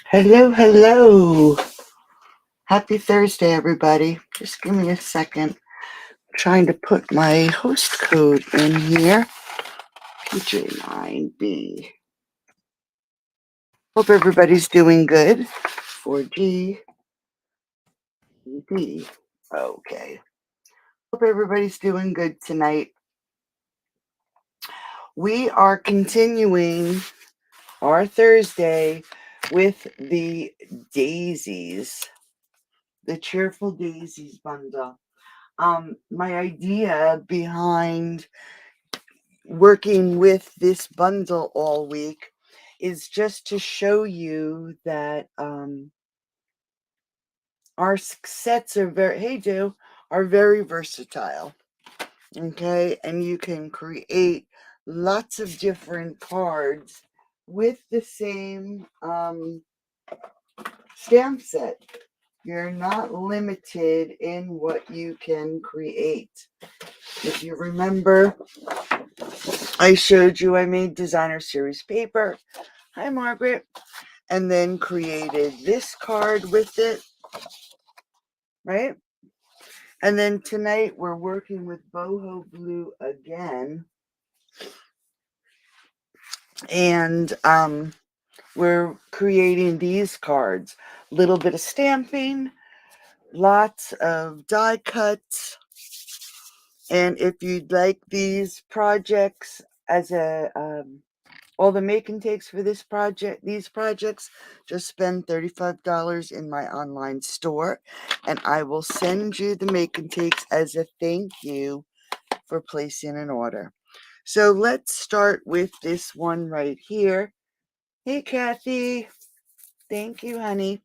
Hello, hello. Happy Thursday, everybody. Just give me a second. I'm trying to put my host code in here. PJ9B. Hope everybody's doing good. 4GBD. Okay. Hope everybody's doing good tonight. We are continuing our Thursday with the Daisies, the Cheerful Daisies bundle. My idea behind working with this bundle all week is just to show you that our sets are very versatile. Okay, and you can create lots of different cards with the same stamp set. You're not limited in what you can create. If you remember, I showed you I made designer series paper. Hi, Margaret. And then created this card with it, right? And then tonight we're working with boho blue again. And we're creating these cards. Little bit of stamping, lots of die cuts. And if you'd like these projects as a all the make and takes for these projects, just spend $35 in my online store, and I will send you the make and takes as a thank you for placing an order. So let's start with this one right here. Hey, Kathy. Thank you, honey.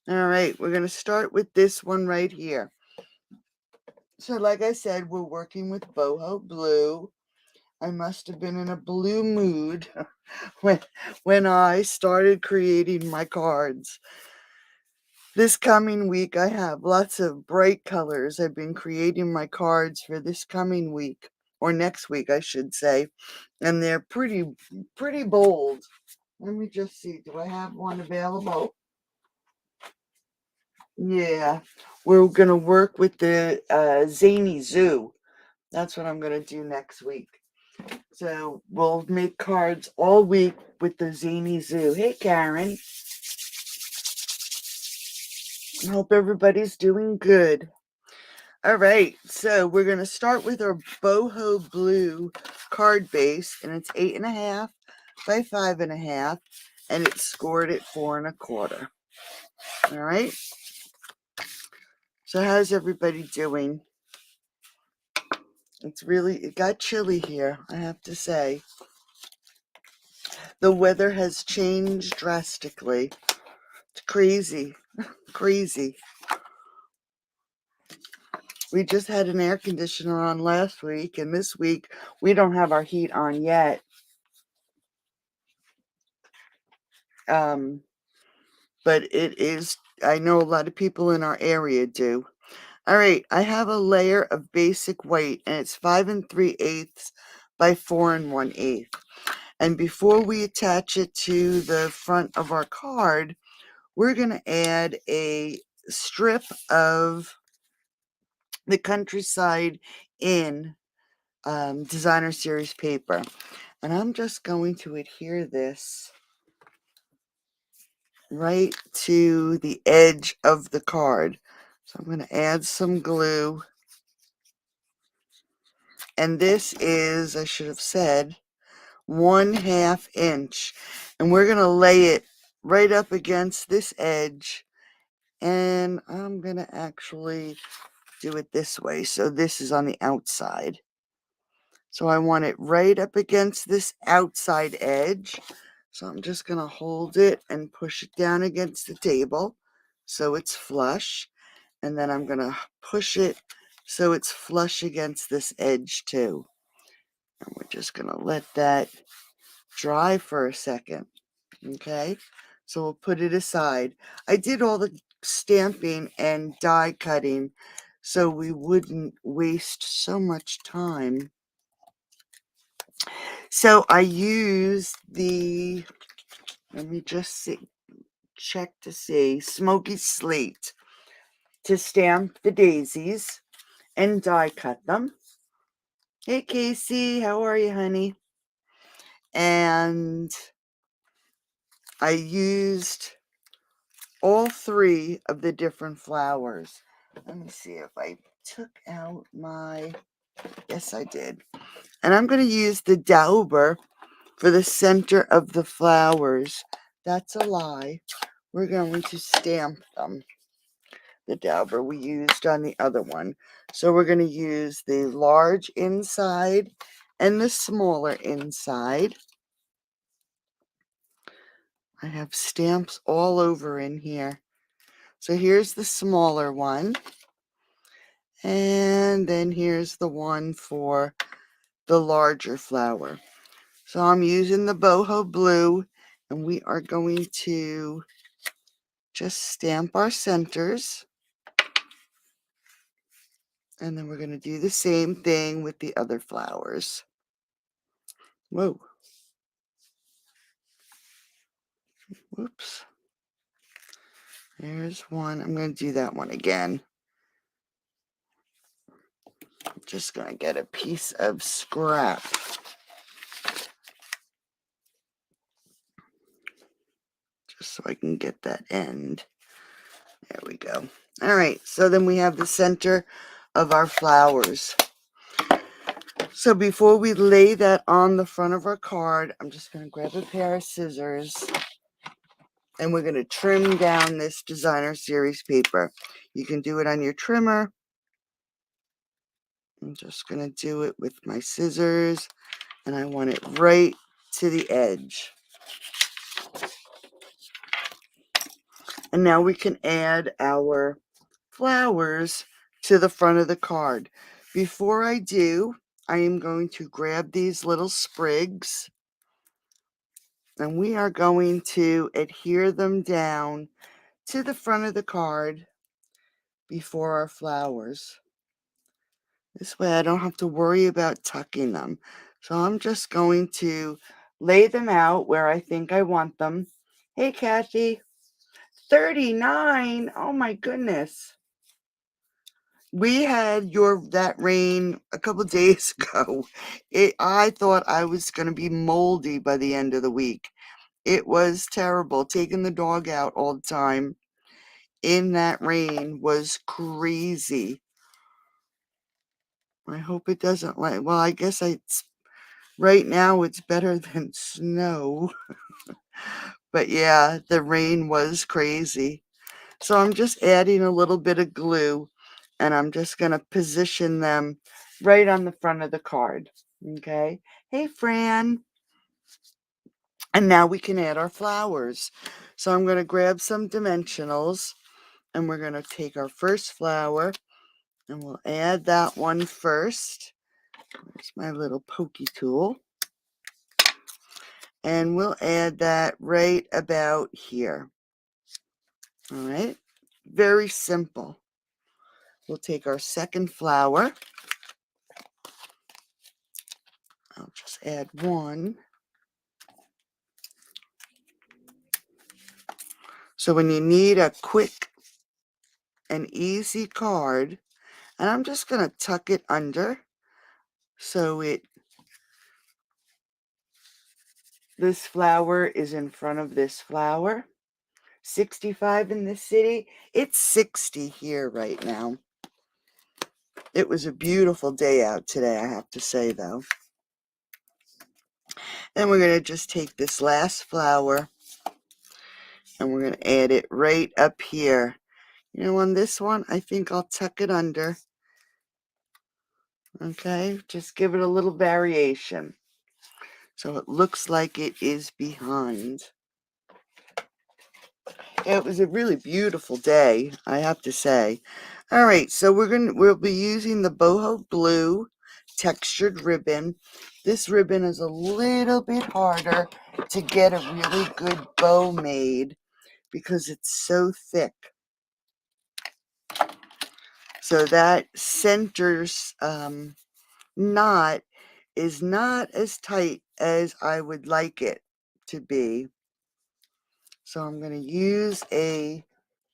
All right, we're going to start with this one right here. So like I said, we're working with boho blue. I must have been in a blue mood when I started creating my cards. This coming week, I have lots of bright colors. I've been creating my cards for this coming week, or next week, I should say, and they're pretty bold. Let me just see. Do I have one available? Yeah, we're going to work with the Zany Zoo. That's what I'm going to do next week. So we'll make cards all week with the Zany Zoo. Hey, Karen. I hope everybody's doing good. All right, so we're going to start with our boho blue card base, and it's 8.5 by 5.5, and it's scored at 4 1/4. All right. So how's everybody doing? It got chilly here, I have to say. The weather has changed drastically. It's crazy. Crazy. We just had an air conditioner on last week, and this week we don't have our heat on yet. But it is, I know a lot of people in our area do. All right, I have a layer of basic white, and it's 5 3/8 by 4 1/8. And before we attach it to the front of our card, we're going to add a strip of the Countryside in designer series paper. And I'm just going to adhere this right to the edge of the card. So I'm going to add some glue. And this is, I should have said, 1/2 inch. And we're going to lay it right up against this edge. And I'm going to actually do it this way. So this is on the outside. So I want it right up against this outside edge. So I'm just going to hold it and push it down against the table so it's flush. And then I'm going to push it so it's flush against this edge too. And we're just going to let that dry for a second. Okay, so we'll put it aside. I did all the stamping and die cutting so we wouldn't waste so much time. So I use let me just see, check to see, Smoky Slate, to stamp the daisies and die cut them. Hey Casey, how are you, honey? And I used all three of the different flowers. Let me see if I took out my, yes I did. And I'm going to use the dauber for the center of the flowers. That's a lie. We're going to stamp them. The dauber we used on the other one. So we're going to use the large inside and the smaller inside. I have stamps all over in here. So here's the smaller one. And then here's the one for the larger flower. So I'm using the boho blue, and we are going to just stamp our centers. And then we're going to do the same thing with the other flowers. Whoa. Whoops. There's one. I'm going to do that one again. I'm just going to get a piece of scrap. Just so I can get that end. There we go. All right. So then we have the center of our flowers. So before we lay that on the front of our card, I'm just going to grab a pair of scissors. And we're going to trim down this designer series paper. You can do it on your trimmer. I'm just going to do it with my scissors. And I want it right to the edge. And now we can add our flowers to the front of the card. Before I do, I am going to grab these little sprigs. And we are going to adhere them down to the front of the card before our flowers. This way I don't have to worry about tucking them. So I'm just going to lay them out where I think I want them. Hey, Kathy. 39. Oh my goodness. We had that rain a couple days ago. I thought I was going to be moldy by the end of the week. It was terrible. Taking the dog out all the time in that rain was crazy. I hope it doesn't well, I guess right now it's better than snow. But yeah, the rain was crazy. So I'm just adding a little bit of glue, and I'm just going to position them right on the front of the card. Okay. Hey, Fran. And now we can add our flowers. So I'm going to grab some dimensionals, and we're going to take our first flower, and we'll add that one first. There's my little pokey tool. And we'll add that right about here. All right. Very simple. We'll take our second flower. I'll just add one. So when you need a quick and easy card, and I'm just going to tuck it under so this flower is in front of this flower. 65 in the city. It's 60 here right now. It was a beautiful day out today, I have to say, though. Then we're going to just take this last flower and we're going to add it right up here. You know, on this one, I think I'll tuck it under. Okay, just give it a little variation. So it looks like it is behind. It was a really beautiful day, I have to say. All right, so we'll be using the boho blue textured ribbon. This ribbon is a little bit harder to get a really good bow made because it's so thick. So that center's knot is not as tight as I would like it to be. So I'm going to use a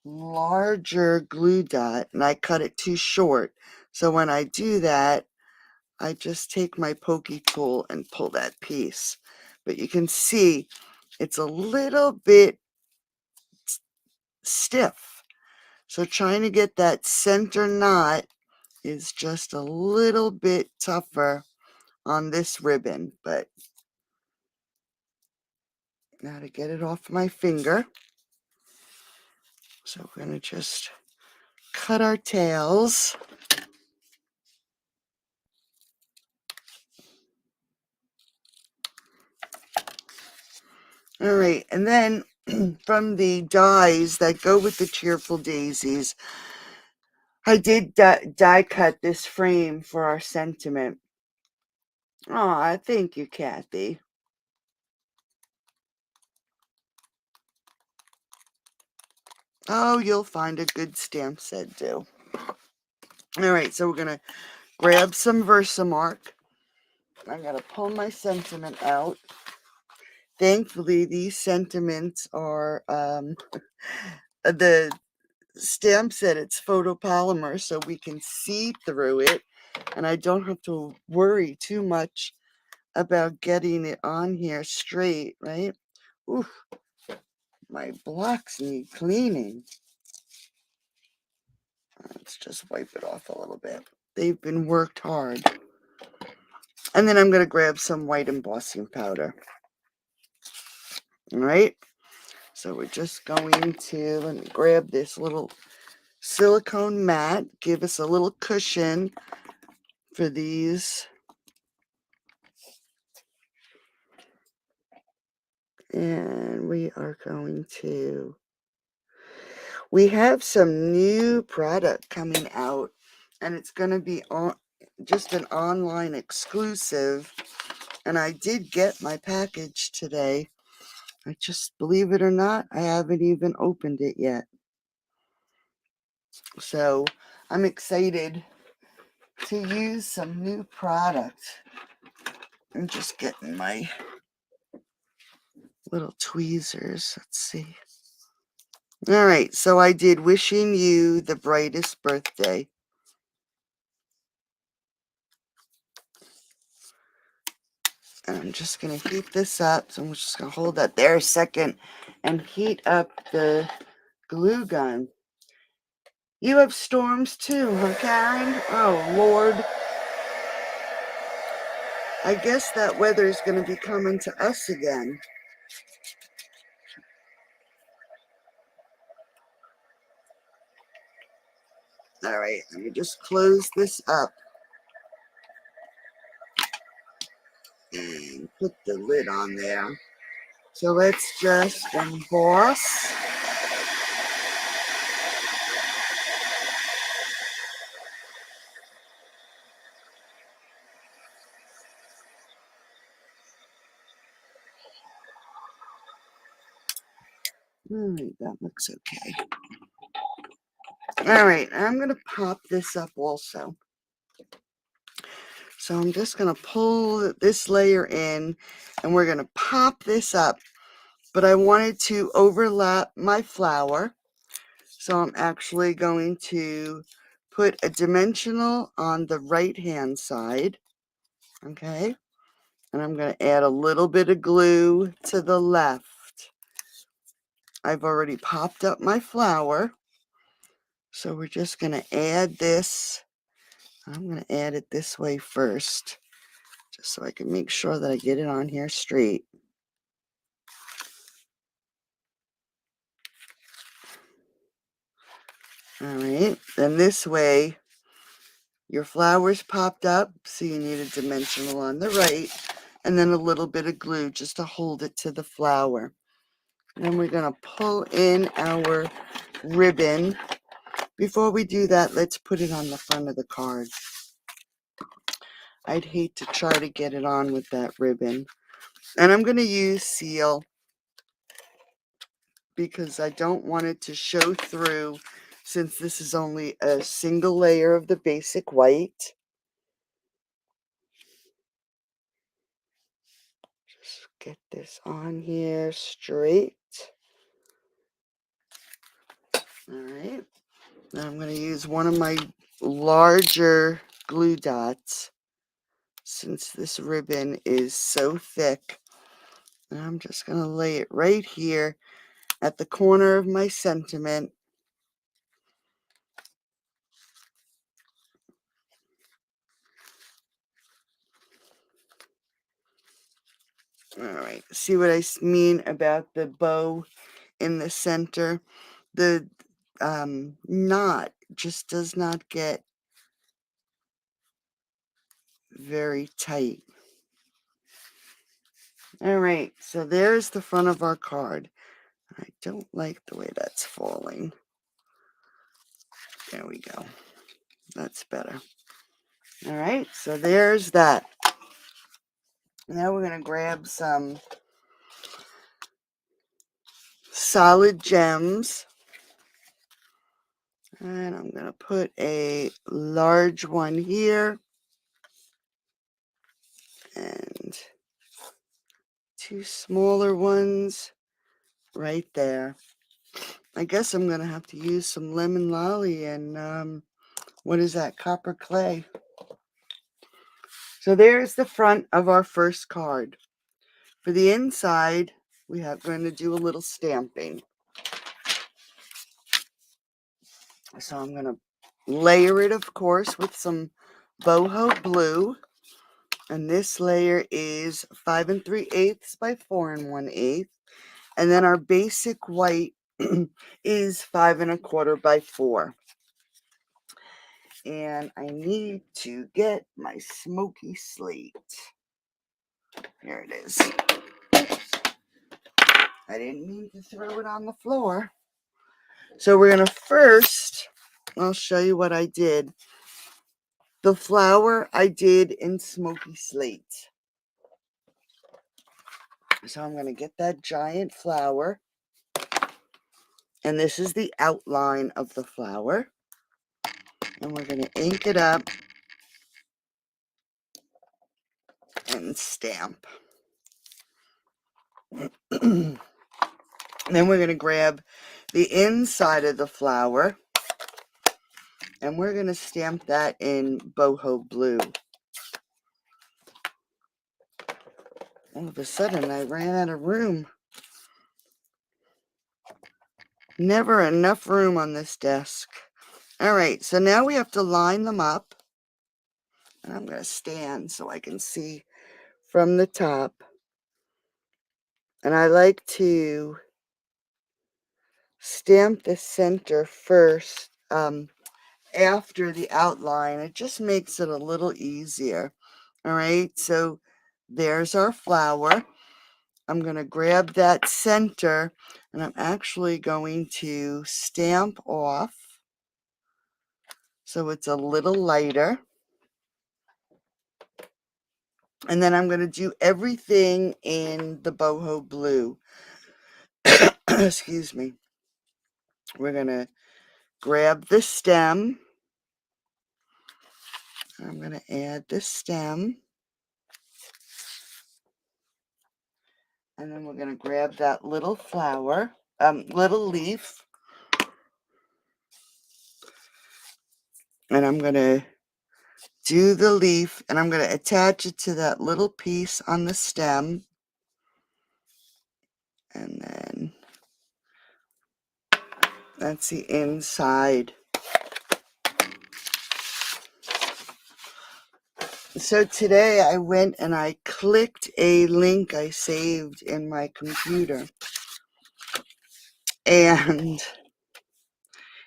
larger glue dot, and I cut it too short. So when I do that, I just take my pokey tool and pull that piece. But you can see it's a little bit stiff. So trying to get that center knot is just a little bit tougher on this ribbon. But now to get it off my finger. So we're going to just cut our tails. All right, and then from the dies that go with the Cheerful Daisies, I did die cut this frame for our sentiment. Aw, thank you, Kathy. Oh, you'll find a good stamp set too. All right, so we're going to grab some Versamark. I'm going to pull my sentiment out. Thankfully, these sentiments are the stamp set. It's photopolymer, so we can see through it, and I don't have to worry too much about getting it on here straight, right? Ooh, my blocks need cleaning. Let's just wipe it off a little bit. They've been worked hard. And then I'm going to grab some white embossing powder. All right. So we're just going to, let me grab this little silicone mat. Give us a little cushion for these. And we are going to, we have some new product coming out, and it's going to be on just an online exclusive. And I did get my package today. I just, believe it or not, I haven't even opened it yet. So I'm excited to use some new product. I'm just getting my little tweezers. Let's see. All right, so I did wishing you the brightest birthday. And I'm just going to heat this up. So I'm just going to hold that there a second and heat up the glue gun. You have storms too, huh, Karen? Oh, Lord. I guess that weather is going to be coming to us again. All right, let me just close this up and put the lid on there. So let's just emboss. All right, that looks okay. All right, I'm going to pop this up also. So I'm just going to pull this layer in, and we're going to pop this up. But I wanted to overlap my flower. So I'm actually going to put a dimensional on the right-hand side. Okay. And I'm going to add a little bit of glue to the left. I've already popped up my flower. So we're just going to add this. I'm going to add it this way first, just so I can make sure that I get it on here straight. All right, then this way your flowers popped up, so you need a dimensional on the right, and then a little bit of glue just to hold it to the flower. And then we're going to pull in our ribbon. Before we do that, let's put it on the front of the card. I'd hate to try to get it on with that ribbon. And I'm going to use seal because I don't want it to show through, since this is only a single layer of the basic white. Just get this on here straight. All right. Now I'm going to use one of my larger glue dots since this ribbon is so thick. And I'm just going to lay it right here at the corner of my sentiment. All right, see what I mean about the bow in the center? The knot just does not get very tight. All right, so there's the front of our card. I don't like the way that's falling. There we go. That's better. All right, so there's that. Now we're going to grab some solid gems. And I'm going to put a large one here. And two smaller ones right there. I guess I'm going to have to use some lemon lolly and, what is that, copper clay. So there's the front of our first card. For the inside, we are going to do a little stamping. So I'm going to layer it, of course, with some boho blue. And this layer is 5 3/8 by 4 1/8. And then our basic white is 5 1/4 by 4. And I need to get my smoky slate. Here it is. I didn't mean to throw it on the floor. So we're going to first, I'll show you what I did. The flower I did in smoky slate. So I'm going to get that giant flower. And this is the outline of the flower. And we're going to ink it up and stamp. Then we're going to grab the inside of the flower. And we're going to stamp that in boho blue. All of a sudden, I ran out of room. Never enough room on this desk. All right, so now we have to line them up. And I'm going to stand so I can see from the top. And I like to stamp the center first after the outline. It just makes it a little easier. All right, so there's our flower. I'm going to grab that center and I'm actually going to stamp off so it's a little lighter. And then I'm going to do everything in the boho blue. Excuse me. We're going to grab the stem. I'm going to add the stem. And then we're going to grab that little flower, little leaf. And I'm going to do the leaf and I'm going to attach it to that little piece on the stem. And then that's the inside. So today I went and I clicked a link I saved in my computer. And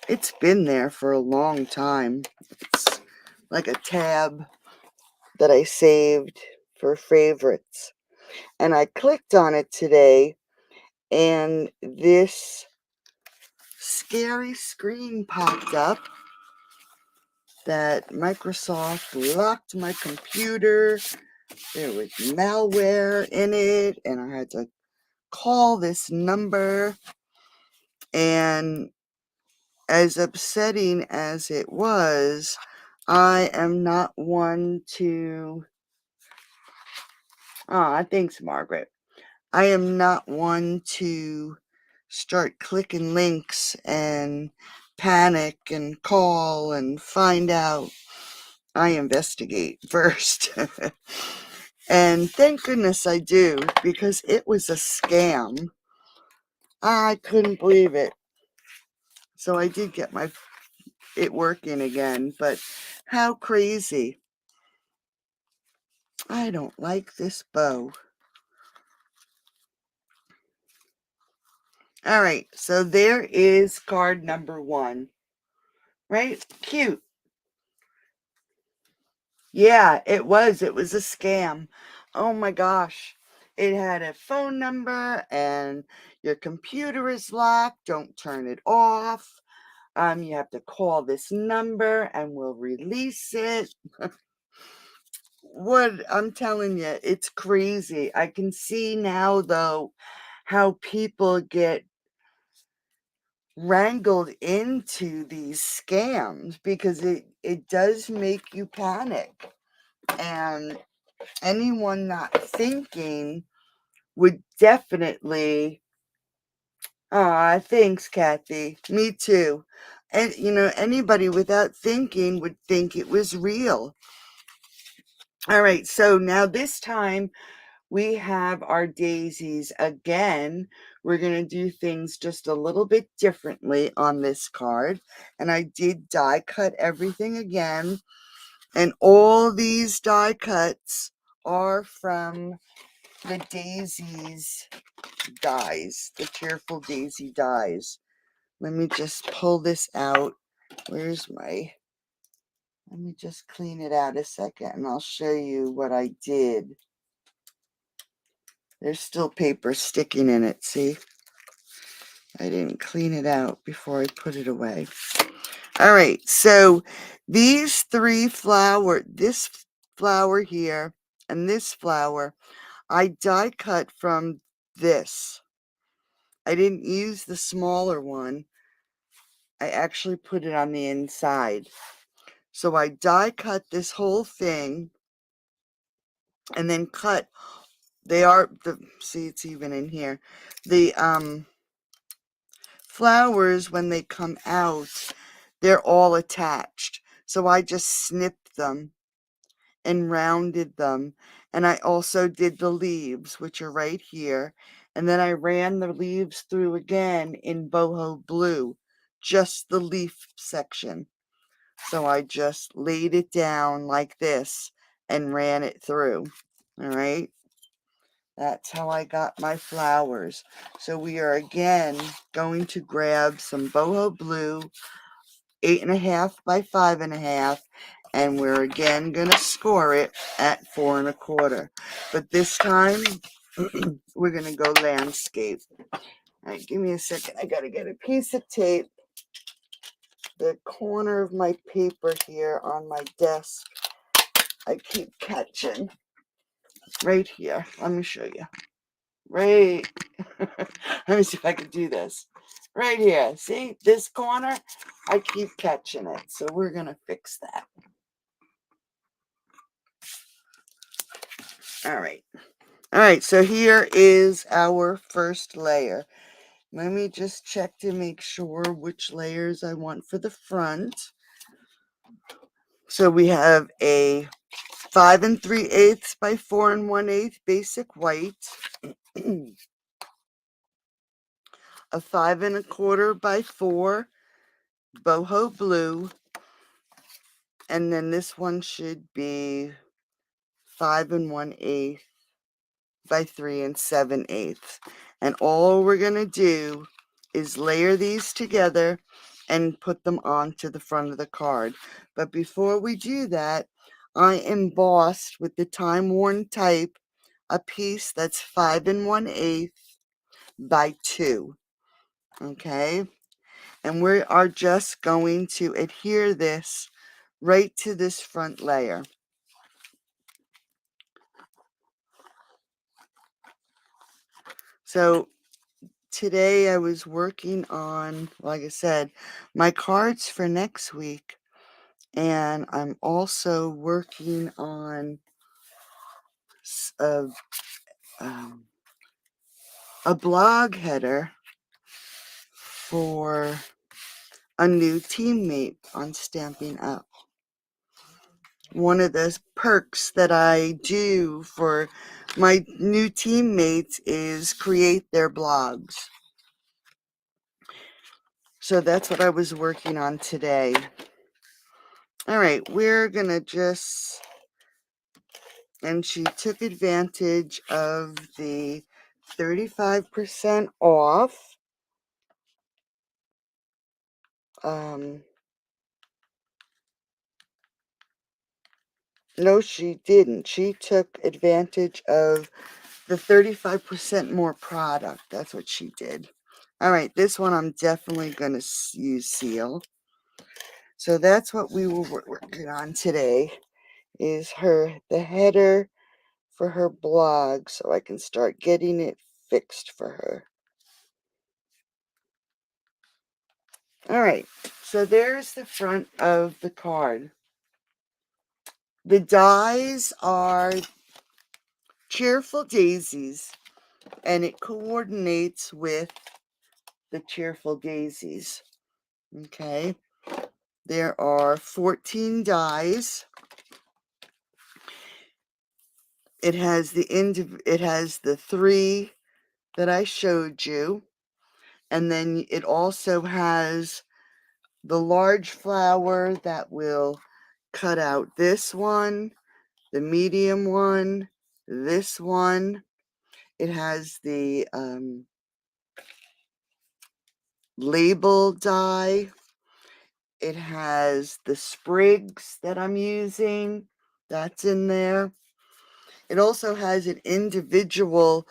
it's been there for a long time. It's like a tab that I saved for favorites. And I clicked on it today and this scary screen popped up that Microsoft locked my computer. There was malware in it, and I had to call this number. And as upsetting as it was, I am not one to... thanks, Margaret. I am not one to start clicking links and panic and call and find out. I investigate first. And thank goodness I do, because it was a scam. I couldn't believe it. So I did get it working again, but how crazy. I don't like this bow. All right, so there is card number 1. Right? Cute. Yeah, it was. It was a scam. Oh my gosh. It had a phone number and your computer is locked. Don't turn it off. You have to call this number and we'll release it. What I'm telling you, it's crazy. I can see now, though, how people get wrangled into these scams, because it does make you panic. And anyone not thinking would definitely, thanks, Kathy. Me too. And, anybody without thinking would think it was real. All right, so now this time we have our daisies again. We're going to do things just a little bit differently on this card. And I did die cut everything again. And all these die cuts are from the daisies dies, the Cheerful Daisy dies. Let me just pull this out. Let me just clean it out a second and I'll show you what I did. There's still paper sticking in it, see? I didn't clean it out before I put it away. All right, so these 3 this flower here and this flower, I die cut from this. I didn't use the smaller one. I actually put it on the inside. So I die cut this whole thing and then cut. See, it's even in here. The flowers, when they come out, they're all attached. So I just snipped them and rounded them. And I also did the leaves, which are right here. And then I ran the leaves through again in boho blue, just the leaf section. So I just laid it down like this and ran it through. All right. That's how I got my flowers. So we are again going to grab some boho blue, 8.5 by 5.5, and we're again going to score it at 4 1/4. But this time we're going to go landscape. All right, give me a second. I got to get a piece of tape. The corner of my paper here on my desk, I keep catching. Right here. Let me show you. Right. Let me see if I can do this. Right here. See this corner? I keep catching it. So we're going to fix that. All right. All right. So here is our first layer. Let me just check to make sure which layers I want for the front. So we have a 5 3/8 by 4 1/8 basic white. A 5 1/4 by 4 boho blue, and then this one should be 5 1/8 by 3 7/8. And all we're going to do is layer these together and put them onto the front of the card. But before we do that, I embossed with the time worn type a piece that's 5 1/8 by 2. Okay, and we are just going to adhere this right to this front layer. So today I was working on, like I said, my cards for next week, and I'm also working on a, a blog header for a new teammate on Stampin' Up. One of the perks that I do for my new teammates is create their blogs. So that's what I was working on today. All right, we're going to just, and she took advantage of the 35% off. No, she didn't. She took advantage of the 35% more product. That's what she did. All right, this one I'm definitely going to use seal. So that's what we were working on today, is the header for her blog, so I can start getting it fixed for her. All right, so there's the front of the card. The dies are Cheerful Daisies, and it coordinates with the Cheerful Daisies. Okay, there are 14 dies. It has the 3 that I showed you, and then it also has the large flower that will cut out this one, the medium one, this one. It has the label die. It has the sprigs that I'm using. That's in there. It also has an individual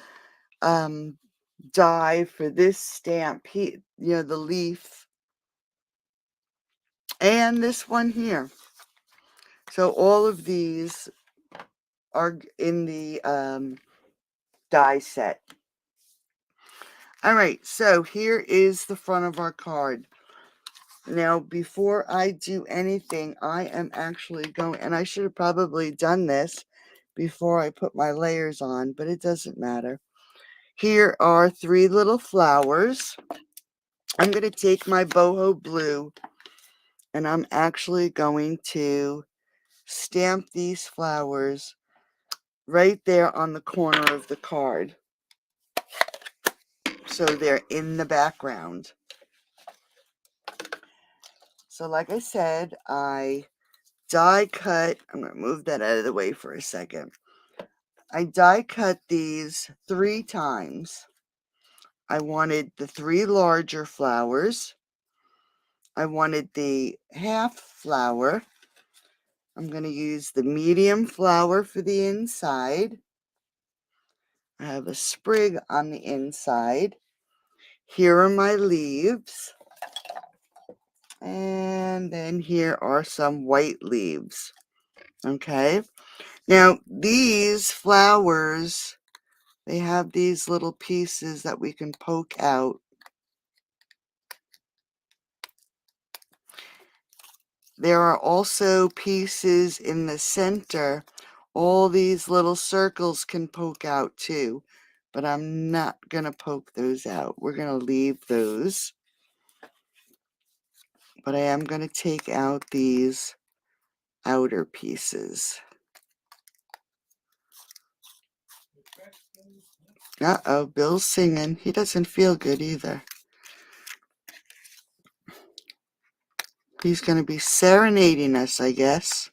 die for this stamp, the leaf, and this one here. So all of these are in the die set. All right, so here is the front of our card. Now, before I do anything, I am actually going, and I should have probably done this before I put my layers on, but it doesn't matter. Here are 3 little flowers. I'm going to take my boho blue, and I'm actually going to stamp these flowers right there on the corner of the card, so they're in the background. So like I said, I die cut. I'm going to move that out of the way for a second. I die cut these 3 times. I wanted the 3 larger flowers. I wanted the half flower. I'm going to use the medium flower for the inside. I have a sprig on the inside. Here are my leaves. And then here are some white leaves. Okay. Now, these flowers, they have these little pieces that we can poke out. There are also pieces in the center. All these little circles can poke out too, but I'm not going to poke those out. We're going to leave those. But I am going to take out these outer pieces. Uh-oh, Bill's singing. He doesn't feel good either. He's going to be serenading us, I guess.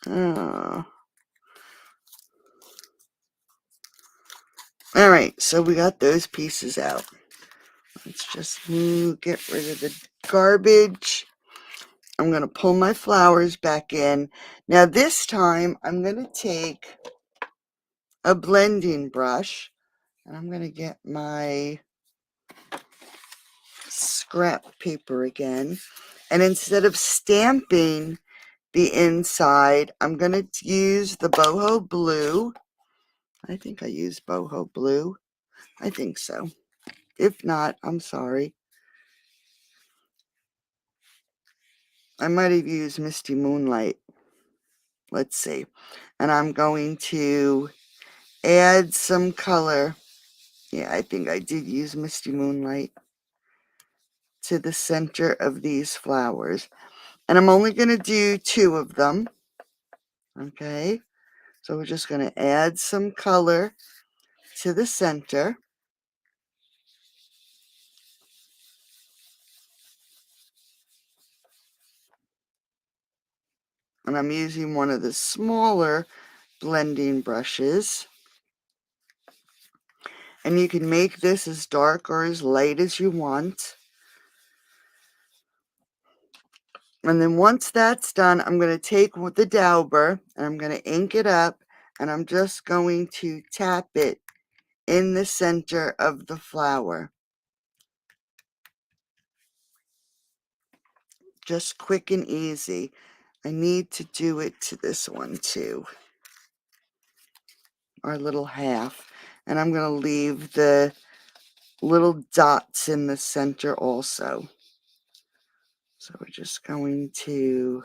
Oh. All right, so we got those pieces out. Let's just get rid of the garbage. I'm going to pull my flowers back in. Now this time, I'm going to take a blending brush, and I'm going to get my scrap paper again. And instead of stamping the inside, I'm going to use the boho blue. I think I used boho blue. I think so. If not, I'm sorry. I might have used Misty Moonlight. Let's see. And I'm going to add some color. Yeah, I think I did use Misty Moonlight. to the center of these flowers. And I'm only going to do 2 of them. Okay, so we're just going to add some color to the center. And I'm using one of the smaller blending brushes. And you can make this as dark or as light as you want. And then once that's done, I'm going to take the dauber and I'm going to ink it up, and I'm just going to tap it in the center of the flower. Just quick and easy. I need to do it to this one too. Our little half. And I'm going to leave the little dots in the center also. So we're just going to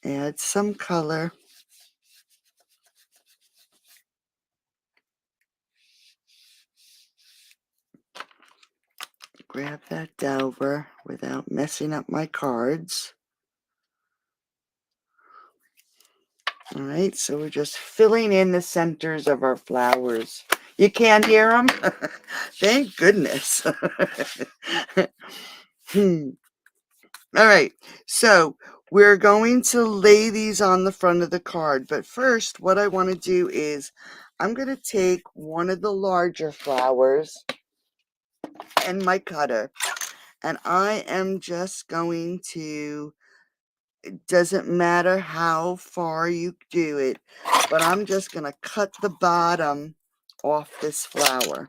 add some color. Grab that dauber without messing up my cards. All right, so we're just filling in the centers of our flowers. You can't hear them? Thank goodness. All right, so we're going to lay these on the front of the card. But first, what I want to do is I'm going to take one of the larger flowers and my cutter, and I am just going to, it doesn't matter how far you do it, but I'm just going to cut the bottom off this flower.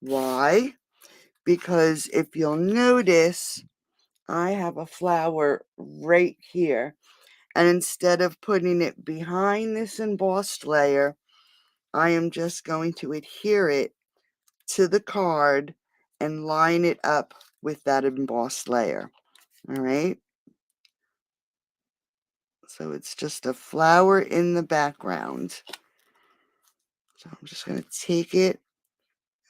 Why? Because if you'll notice, I have a flower right here, and instead of putting it behind this embossed layer, I am just going to adhere it to the card and line it up with that embossed layer. All right. So it's just a flower in the background. So I'm just going to take it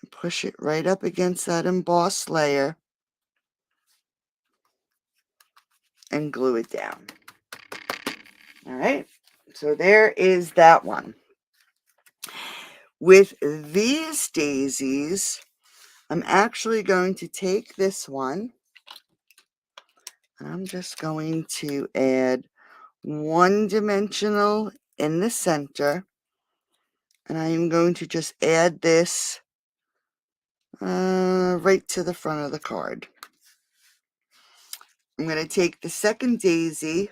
and push it right up against that embossed layer and glue it down. All right. So there is that one. With these daisies, I'm actually going to take this one, and I'm just going to add one dimensional in the center, and I am going to just add this right to the front of the card. I'm going to take the second daisy,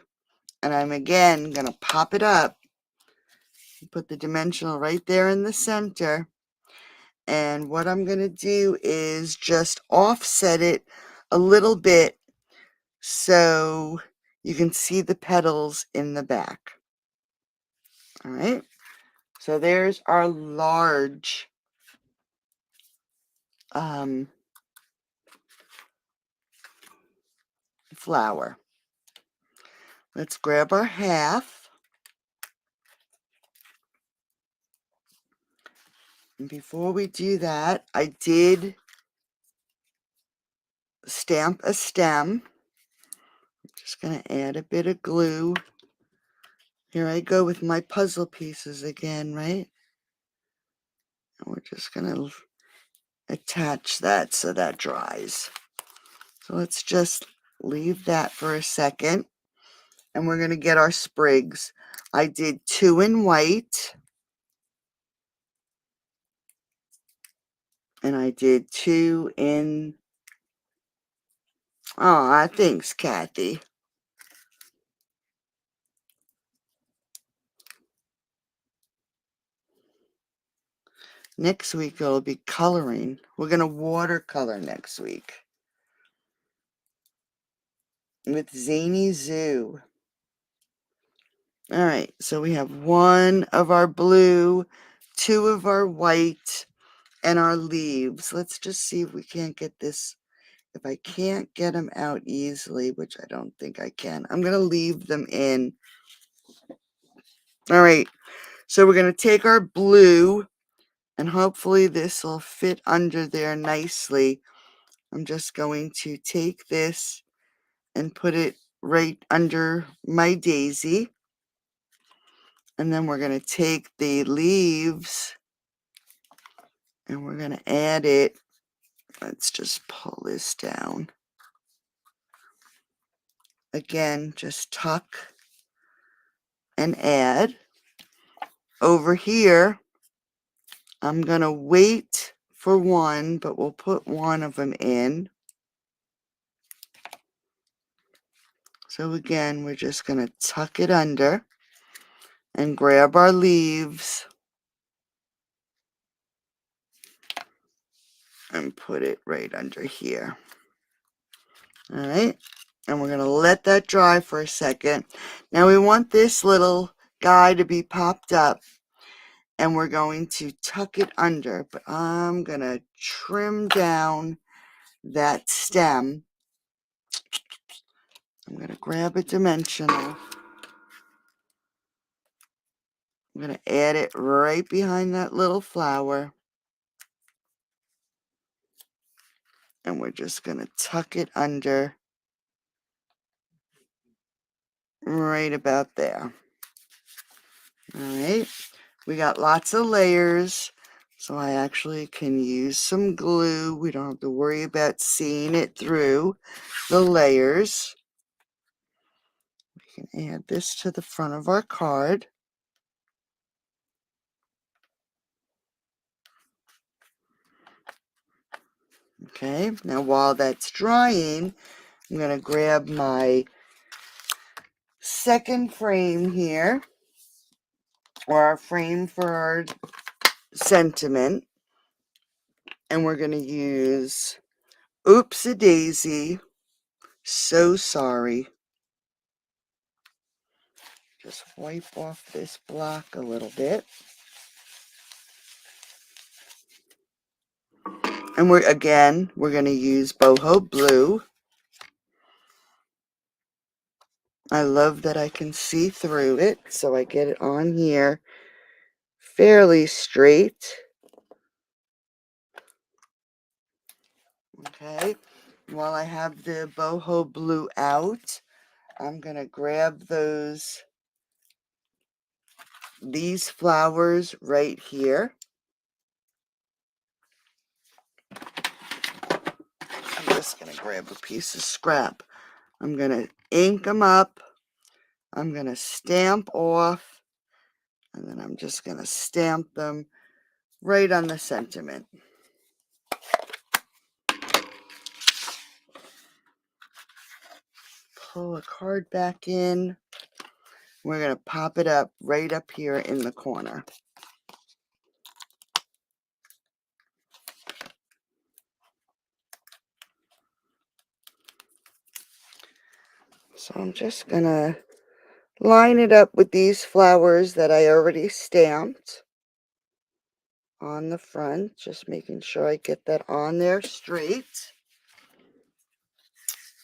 and I'm again going to pop it up and put the dimensional right there in the center. And what I'm going to do is just offset it a little bit so you can see the petals in the back. All right, so there's our large flower. Let's grab our half. And before we do that, I did stamp a stem. I'm just going to add a bit of glue. Here I go with my puzzle pieces again, right? And we're just going to attach that so that dries. So let's just leave that for a second. And we're going to get our sprigs. I did 2 in white. And I did 2 in... Aw, thanks, Kathy. Next week it'll be coloring. We're going to watercolor next week with Zany Zoo. All right, so we have 1 of our blue, 2 of our white, and our leaves. Let's just see if we can't get this. If I can't get them out easily, which I don't think I can, I'm going to leave them in. All right, so we're going to take our blue, and hopefully this will fit under there nicely. I'm just going to take this and put it right under my daisy. And then we're going to take the leaves and we're going to add it. Let's just pull this down. Again, just tuck and add. Over here, I'm going to wait for one, but we'll put one of them in. So again, we're just going to tuck it under and grab our leaves and put it right under here. All right, and we're going to let that dry for a second. Now we want this little guy to be popped up, and we're going to tuck it under, but I'm going to trim down that stem. I'm going to grab a dimensional. I'm going to add it right behind that little flower. And we're just going to tuck it under right about there. All right. We got lots of layers, so I actually can use some glue. We don't have to worry about seeing it through the layers. We can add this to the front of our card. Okay, now while that's drying, I'm going to grab my second frame here, or our frame for our sentiment, and we're going to use Oops-a-Daisy, So Sorry. Just wipe off this block a little bit. And we're going to use boho blue. I love that I can see through it, so I get it on here fairly straight. Okay, while I have the boho blue out, I'm going to grab these flowers right here. I'm just going to grab a piece of scrap. I'm going to ink them up. I'm going to stamp off, and then I'm just going to stamp them right on the sentiment. Pull a card back in. We're going to pop it up right up here in the corner. So I'm just going to line it up with these flowers that I already stamped on the front, just making sure I get that on there straight.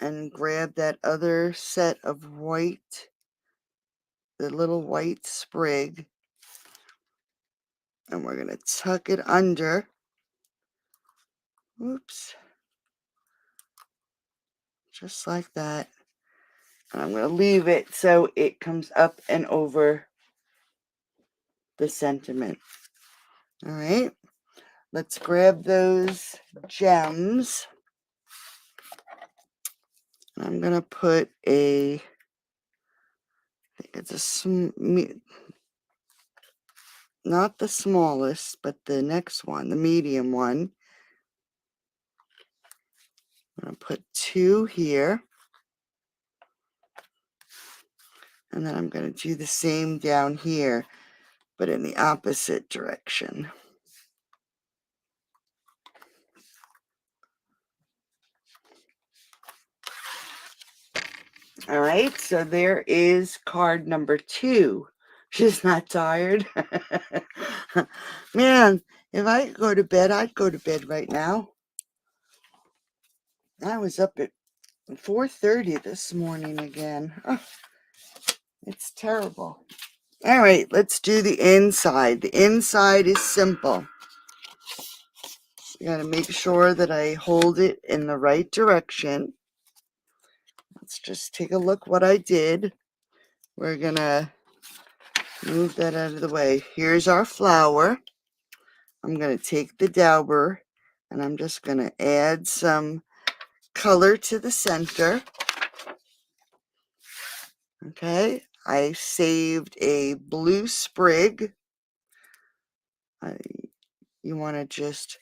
And grab that other set of white, the little white sprig, and we're going to tuck it under. Oops. Just like that. And I'm going to leave it so it comes up and over the sentiment. All right. Let's grab those gems. I'm going to put I think it's not the smallest, but the next one, the medium one. I'm going to put 2 here. And then I'm going to do the same down here, but in the opposite direction. All right, so there is card number 2. She's not tired. Man, if I could go to bed, I'd go to bed right now. I was up at 4:30 this morning again. Oh, it's terrible. All right, let's do the inside. The inside is simple. You got to make sure that I hold it in the right direction. Let's just take a look what I did. We're going to move that out of the way. Here's our flower. I'm going to take the dauber and I'm just going to add some color to the center. Okay, I saved a blue sprig. You want to just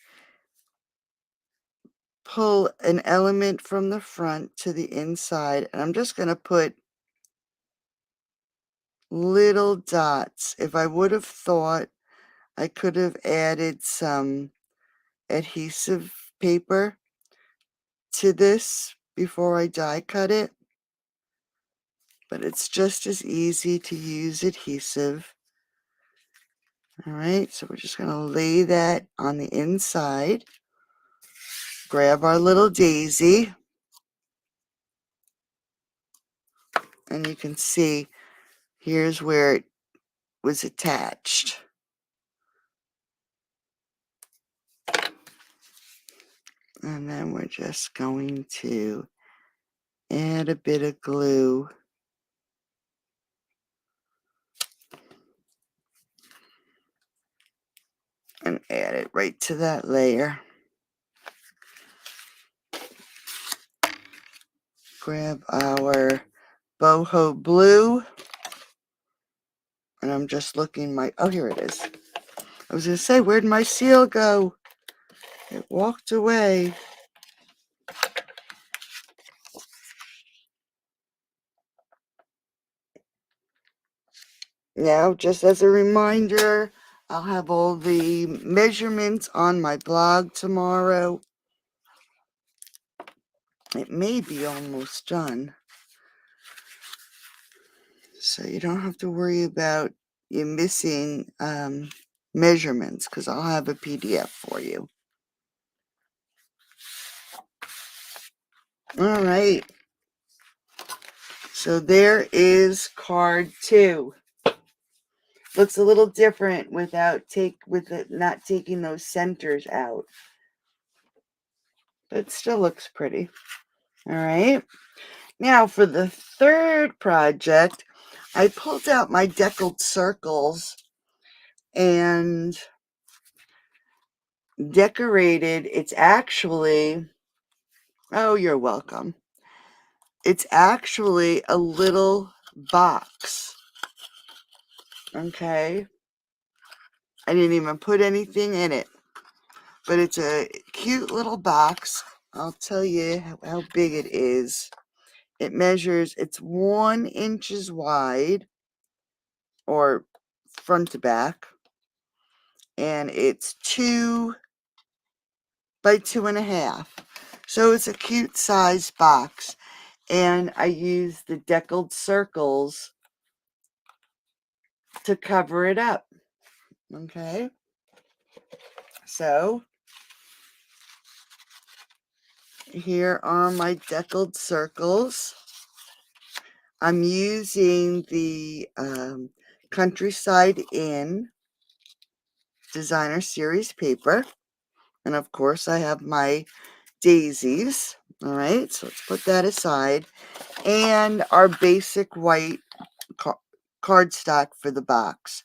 pull an element from the front to the inside, and I'm just going to put little dots. If I would have thought, I could have added some adhesive paper to this before I die cut it, but it's just as easy to use adhesive. All right, so we're just going to lay that on the inside. Grab our little daisy, and you can see here's where it was attached. And then we're just going to add a bit of glue. And add it right to that layer. Grab our boho blue. And I'm just looking oh, here it is. I was going to say, where'd my seal go? It walked away. Now, just as a reminder, I'll have all the measurements on my blog tomorrow. It may be almost done. So you don't have to worry about you missing measurements, because I'll have a PDF for you. All right. So there is card 2. Looks a little different with it not taking those centers out. But it still looks pretty. All right. Now for the third project, I pulled out my deckled circles and decorated. It's actually, oh, you're welcome. It's actually a little box. Okay. I didn't even put anything in it, but it's a cute little box. I'll tell you how big it is. It's 1 inch wide, or front to back, and it's 2 by 2.5. So it's a cute size box, and I used the deckled circles to cover it up. Okay, so here are my deckled circles. I'm using the Countryside Inn Designer Series paper, and of course I have my daisies. All right, so let's put that aside, and our basic white cardstock for the box,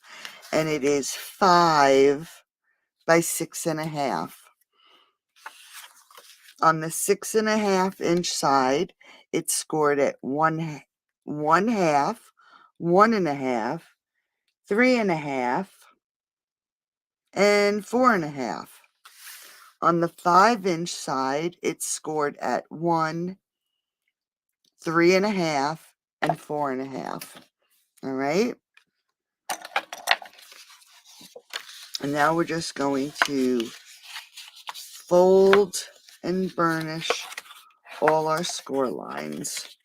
and it is 5 by 6.5. On the 6.5 inch side, it's scored at 1/2, 1/2, 1.5, 3.5, and 4.5. On the 5 inch side, it's scored at 1, 3.5, and 4.5. All right. And now we're just going to fold and burnish all our score lines.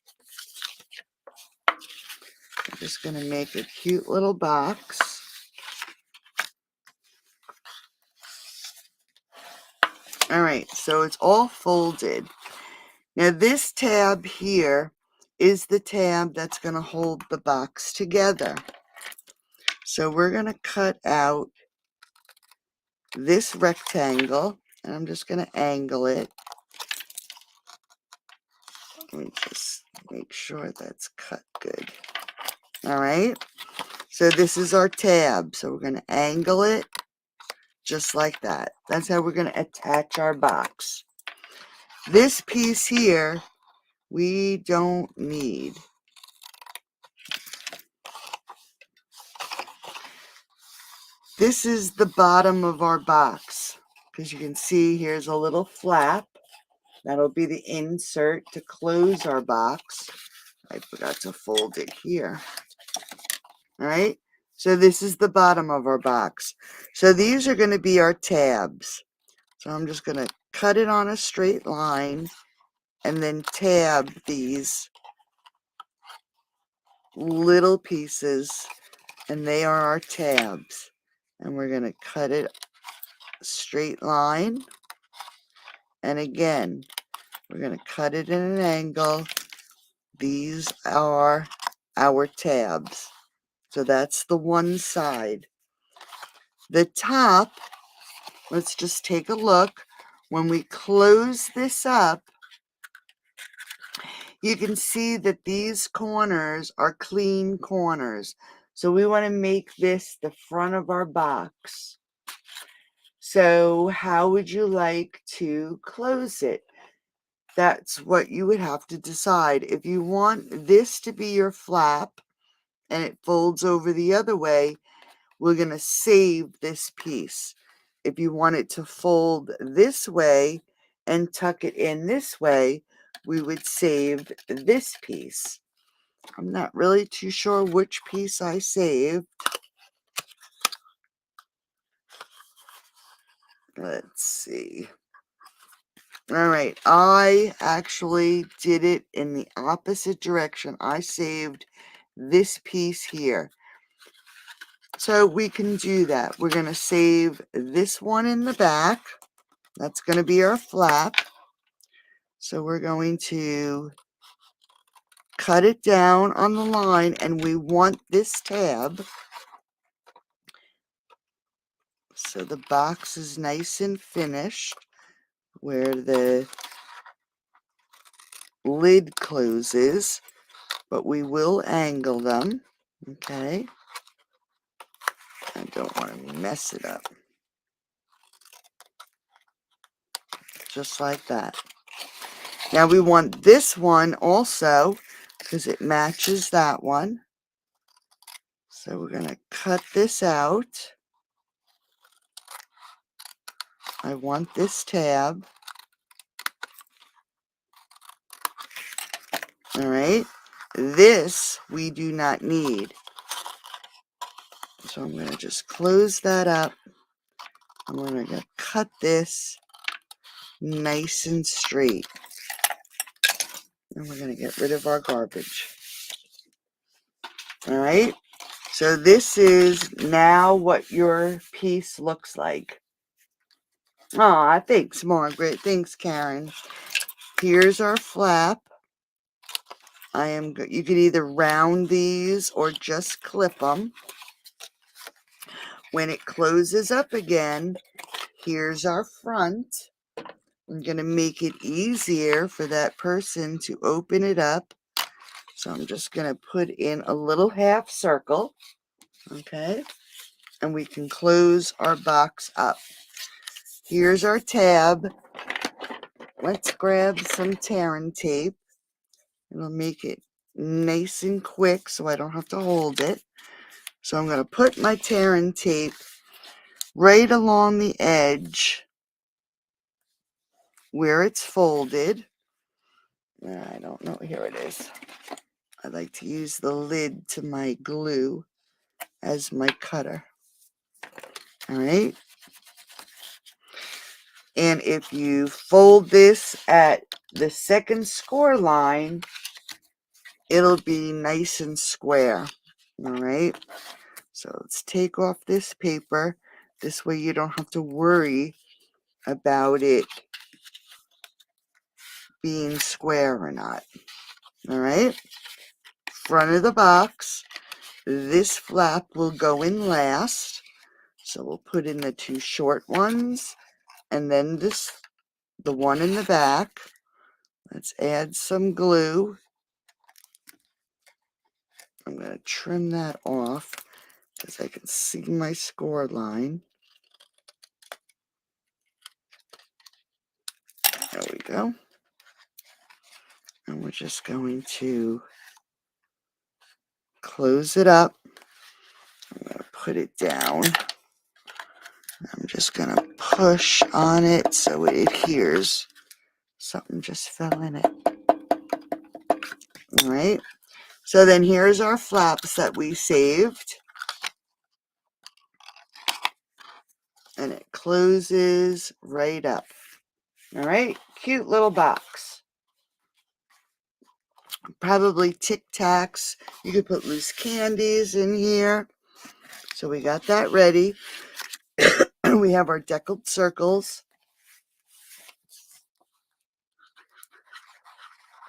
I'm just going to make a cute little box. All right, so it's all folded. Now this tab here is the tab that's going to hold the box together. So we're going to cut out this rectangle, And I'm just going to angle it. Let me just make sure that's cut good. All right. So this is our tab. So we're going to angle it just like that. That's how we're going to attach our box. This piece here, we don't need. This is the bottom of our box. Because you can see here's a little flap. That'll be the insert to close our box. I forgot to fold it here. All right. So this is the bottom of our box. So these are going to be our tabs. So I'm just going to cut it on a straight line and then tab these little pieces, and they are our tabs. And we're going to cut it straight line, and again we're going to cut it in an angle. These are our tabs. So that's the one side. The top, let's just take a look. When we close this up, you can see that these corners are clean corners. So we want to make this the front of our box. So how would you like to close it? That's what you would have to decide. If you want this to be your flap and it folds over the other way, we're going to save this piece. If you want it to fold this way and tuck it in this way, we would save this piece. I'm not really too sure which piece I saved. Let's see. All right, I actually did it in the opposite direction. I saved this piece here. So we can do that. We're going to save this one in the back. That's going to be our flap. So we're going to cut it down on the line, and we want this tab so the box is nice and finished where the lid closes, but we will angle them. Okay. I don't want to mess it up. Just like that. Now we want this one also because it matches that one. So we're going to cut this out. I want this tab. All right. This we do not need. So I'm going to just close that up. I'm going to cut this nice and straight. And we're going to get rid of our garbage. All right. So this is now what your piece looks like. Aw, thanks, Margaret. Thanks, Karen. Here's our flap. You could either round these or just clip them. When it closes up again, here's our front. I'm going to make it easier for that person to open it up. So I'm just going to put in a little half circle. Okay. And we can close our box up. Here's our tab. Let's grab some tearing tape. It'll make it nice and quick so I don't have to hold it. So I'm going to put my tearing tape right along the edge where it's folded. I don't know. Here it is. I like to use the lid to my glue as my cutter. All right. And if you fold this at the second score line, it'll be nice and square. All right. So let's take off this paper. This way you don't have to worry about it being square or not. All right. Front of the box. This flap will go in last. So we'll put in the two short ones and then the one in the back. Let's add some glue. I'm going to trim that off because I can see my score line. There we go. And we're just going to close it up. I'm going to put it down. I'm just going to push on it so it adheres. Something just fell in it. All right. So then here's our flaps that we saved. And it closes right up. All right. Cute little box. Probably Tic Tacs. You could put loose candies in here. So we got that ready. We have our deckled circles.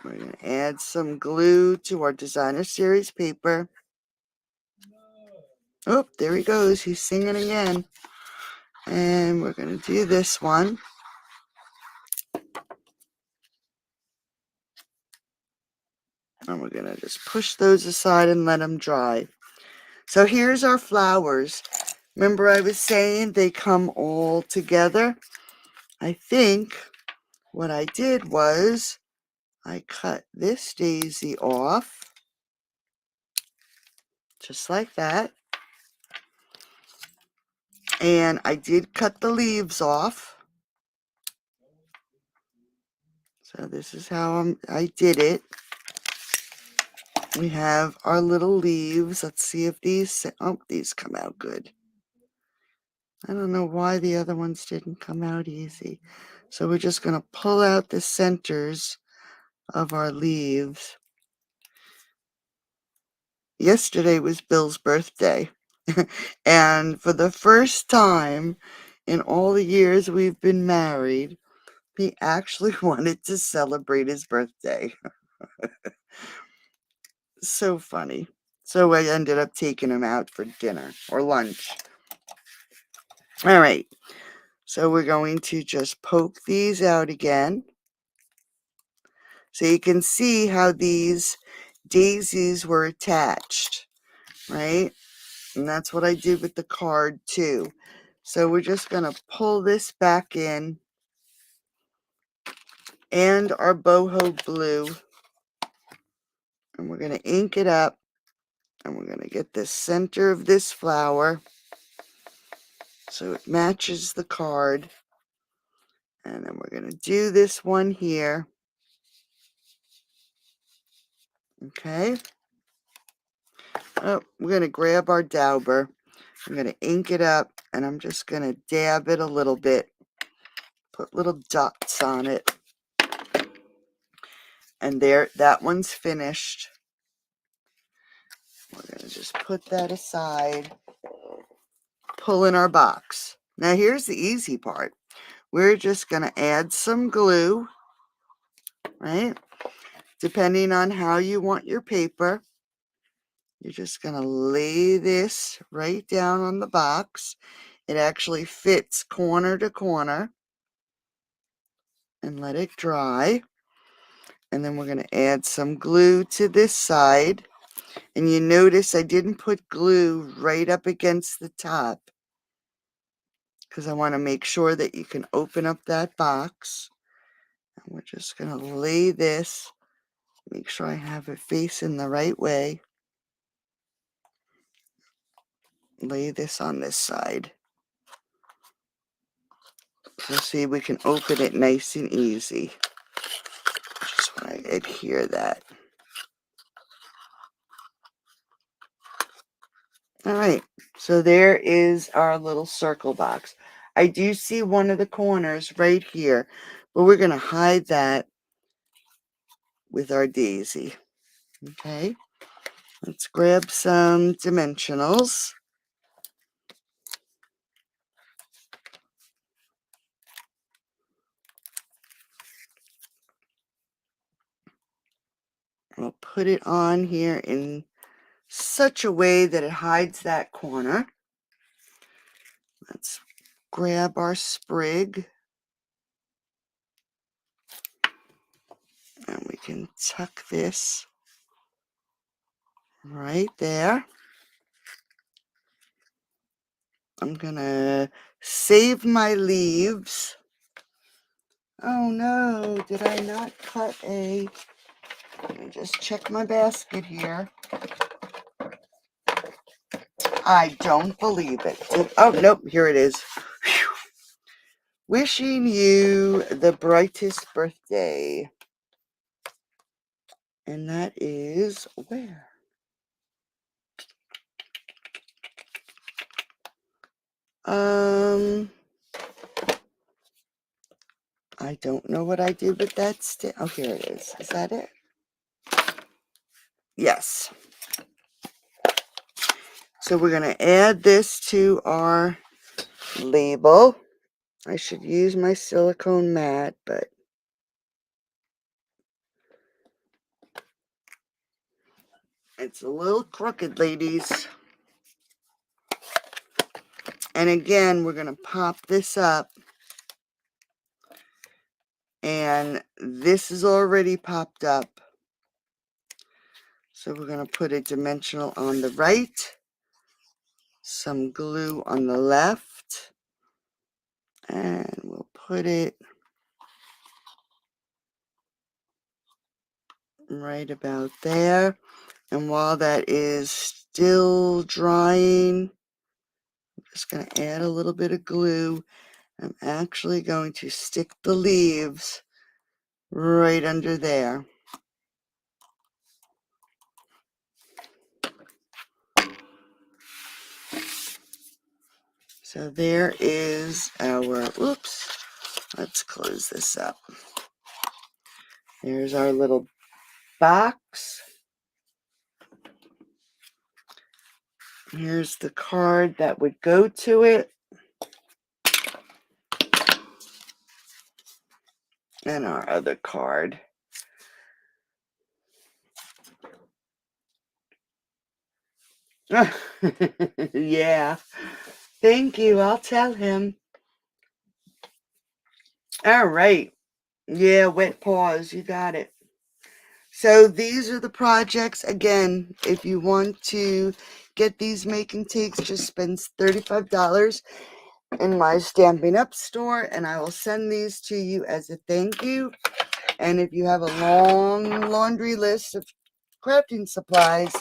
We're going to add some glue to our designer series paper. Oh, there he goes. He's singing again. And we're going to do this one. And we're going to just push those aside and let them dry. So here's our flowers. Remember I was saying they come all together? I think what I did was I cut this daisy off. Just like that. And I did cut the leaves off. So this is how I did it. We have our little leaves. Let's see if these come out good. I don't know why the other ones didn't come out easy. So we're just going to pull out the centers of our leaves. Yesterday was Bill's birthday. And for the first time in all the years we've been married, he actually wanted to celebrate his birthday. So funny. So I ended up taking him out for dinner or lunch. All right. So we're going to just poke these out again. So you can see how these daisies were attached, right? And that's what I did with the card too. So we're just going to pull this back in, and our boho blue. And we're going to ink it up. And we're going to get the center of this flower so it matches the card. And then we're going to do this one here. Okay. Oh, we're going to grab our dauber. I'm going to ink it up, and I'm just going to dab it a little bit. Put little dots on it. And there, that one's finished. We're going to just put that aside. Pull in our box. Now here's the easy part. We're just going to add some glue, right? Depending on how you want your paper. You're just going to lay this right down on the box. It actually fits corner to corner. And let it dry. And then we're going to add some glue to this side. And you notice I didn't put glue right up against the top, because I want to make sure that you can open up that box. And we're just going to lay this, make sure I have it facing the right way. Lay this on this side. So see, we can open it nice and easy. Just want to adhere that. All right, so there is our little circle box. I do see one of the corners right here, but we're going to hide that with our daisy. Okay, let's grab some dimensionals. We'll put it on here in such a way that it hides that corner. Let's grab our sprig. And we can tuck this right there. I'm gonna save my leaves. Oh no, did I not cut a... Let me just check my basket here. I don't believe it. Oh, nope, here it is. Whew. Wishing you the brightest birthday. And that is where? I don't know what I did with that stick. Oh, here it is. Is that it? Yes. So we're going to add this to our label. I should use my silicone mat, but it's a little crooked, ladies. And again, we're going to pop this up. And this is already popped up. So we're going to put a dimensional on the right, some glue on the left, and we'll put it right about there. And while that is still drying, I'm just going to add a little bit of glue. I'm actually going to stick the leaves right under there. So there is our, oops, let's close this up. There's our little box. Here's the card that would go to it. And our other card. Yeah. Thank you. I'll tell him. All right. Yeah, wet paws. You got it. So these are the projects. Again, if you want to get these making takes, just spend $35 in my Stampin' Up store, and I will send these to you as a thank you. And if you have a long laundry list of crafting supplies,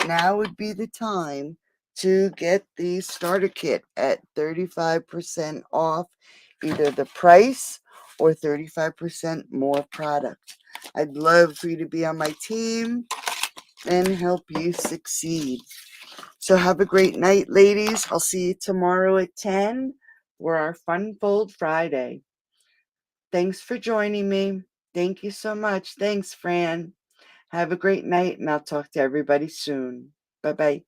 now would be the time to get the starter kit at 35% off either the price or 35% more product. I'd love for you to be on my team and help you succeed. So have a great night, ladies. I'll see you tomorrow at 10 for our Fun Fold Friday. Thanks for joining me. Thank you so much. Thanks, Fran. Have a great night, and I'll talk to everybody soon. Bye-bye.